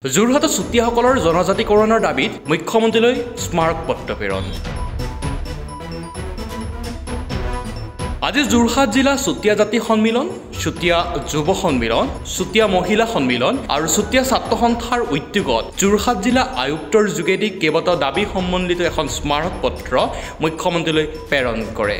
যোৰহাটত চুতীয়াসকলৰ জনজাতিকৰণৰ দাবীত মুখ্যমন্ত্ৰীলৈ স্মাৰক পত্ৰ প্ৰেৰণ। আজি যোৰহাট জিলা চুতীয়া জাতি সন্মিলন, চুতীয়া যুৱ সন্মিলন, চুতীয়া মহিলা সন্মিলন আৰু চুতীয়া ছাত্ৰ সন্থাৰ উদ্যোগত যোৰহাট জিলা আয়ুক্তৰ যোগেদি কেইবাটাও দাবী সম্বন্ধিত এখন স্মাৰক পত্ৰ মুখ্যমন্ত্ৰীলৈ প্ৰেৰণ কৰে।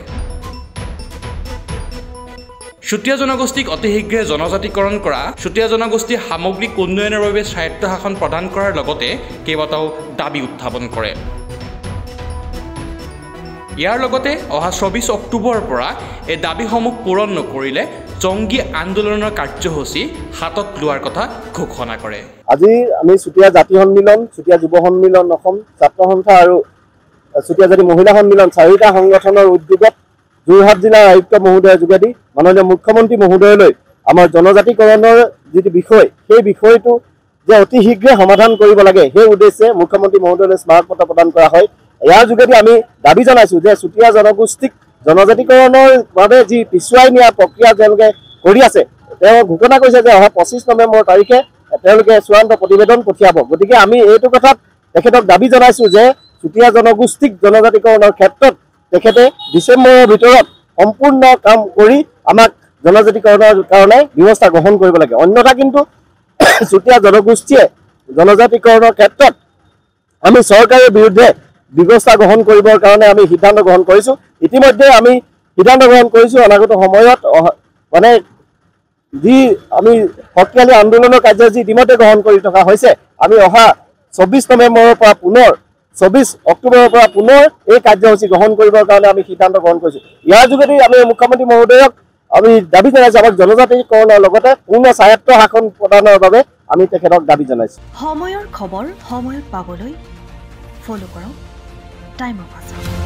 চুতীয়া জনগোষ্ঠীক অতি শীঘ্ৰে জনজাতিকৰণ কৰা, চুতীয়া জনগোষ্ঠীৰ সামগ্ৰিক উন্নয়নৰ বাবে স্বায়ত্তশাসন প্ৰদান কৰাৰ লগতে কেইবাটাও দাবী উত্থাপন কৰে। ইয়াৰ লগতে অহা 24 অক্টোবৰৰ পৰা এই দাবীসমূহ পূৰণ নকৰিলে জংগী আন্দোলনৰ কাৰ্যসূচী হাতত লোৱাৰ কথা ঘোষণা কৰে। আজি আমি চুতীয়া জাতি সন্মিলন, চুতীয়া যুৱ সন্মিলন, অসম ছাত্ৰ সন্থা আৰু চুতীয়া জাতি মহিলা সন্মিলন চাৰিটা সংগঠনৰ উদ্যোগত যোৰহাট জিলাৰ আয়ুক্ত মহোদয়ৰ যোগেদি মাননীয় মুখ্যমন্ত্ৰী মহোদয়লৈ আমাৰ জনজাতিকৰণৰ যিটো বিষয়, সেই বিষয়টো যে অতি শীঘ্ৰে সমাধান কৰিব লাগে সেই উদ্দেশ্যে মুখ্যমন্ত্ৰী মহোদয়লৈ স্মাৰক পত্ৰ প্ৰদান কৰা হয়। ইয়াৰ যোগেদি আমি দাবী জনাইছোঁ যে চুতীয়া জনগোষ্ঠীক জনজাতিকৰণৰ বাবে যি পিছুৱাই নিয়াৰ প্ৰক্ৰিয়া তেওঁলোকে কৰি আছে, তেওঁ ঘোষণা কৰিছে যে অহা 25 নৱেম্বৰ তাৰিখে তেওঁলোকে চূড়ান্ত প্ৰতিবেদন পঠিয়াব। গতিকে আমি এইটো কথাত তেখেতক দাবী জনাইছোঁ যে চুতীয়া জনগোষ্ঠীক জনজাতিকৰণৰ ক্ষেত্ৰত তেখেতে ডিচেম্বৰৰ ভিতৰত সম্পূৰ্ণ কাম কৰি আমাক জনজাতিকৰণৰ কাৰণে ব্যৱস্থা গ্ৰহণ কৰিব লাগে। অন্যথা কিন্তু চুতীয়া জনগোষ্ঠীয়ে জনজাতিকৰণৰ ক্ষেত্ৰত আমি চৰকাৰৰ বিৰুদ্ধে ব্যৱস্থা গ্ৰহণ কৰিবৰ কাৰণে আমি সিদ্ধান্ত গ্ৰহণ কৰিছোঁ। ইতিমধ্যে আমি সিদ্ধান্ত গ্ৰহণ কৰিছোঁ অনাগত সময়ত মানে যি আমি শক্তিশালী আন্দোলনৰ কাৰ্যসূচী ইতিমধ্যে গ্ৰহণ কৰি থকা হৈছে, আমি অহা 24 নৱেম্বৰৰ পৰা পুনৰ 24 অক্টোবৰৰ পৰা পুনৰ এই কাৰ্যসূচী গ্ৰহণ কৰিবৰ কাৰণে আমি সিদ্ধান্ত গ্ৰহণ কৰিছোঁ। ইয়াৰ যোগেদি আমি মুখ্যমন্ত্ৰী মহোদয়ক আমি দাবী জনাইছোঁ আমাক জনজাতিকৰণৰ লগতে পূৰ্ণ স্বায়ত্ত শাসন প্ৰদানৰ বাবে আমি তেখেতক দাবী জনাইছোঁ। সময়ৰ খবৰ সময়ত পাবলৈ ফলো কৰক টাইম অফ আছাম।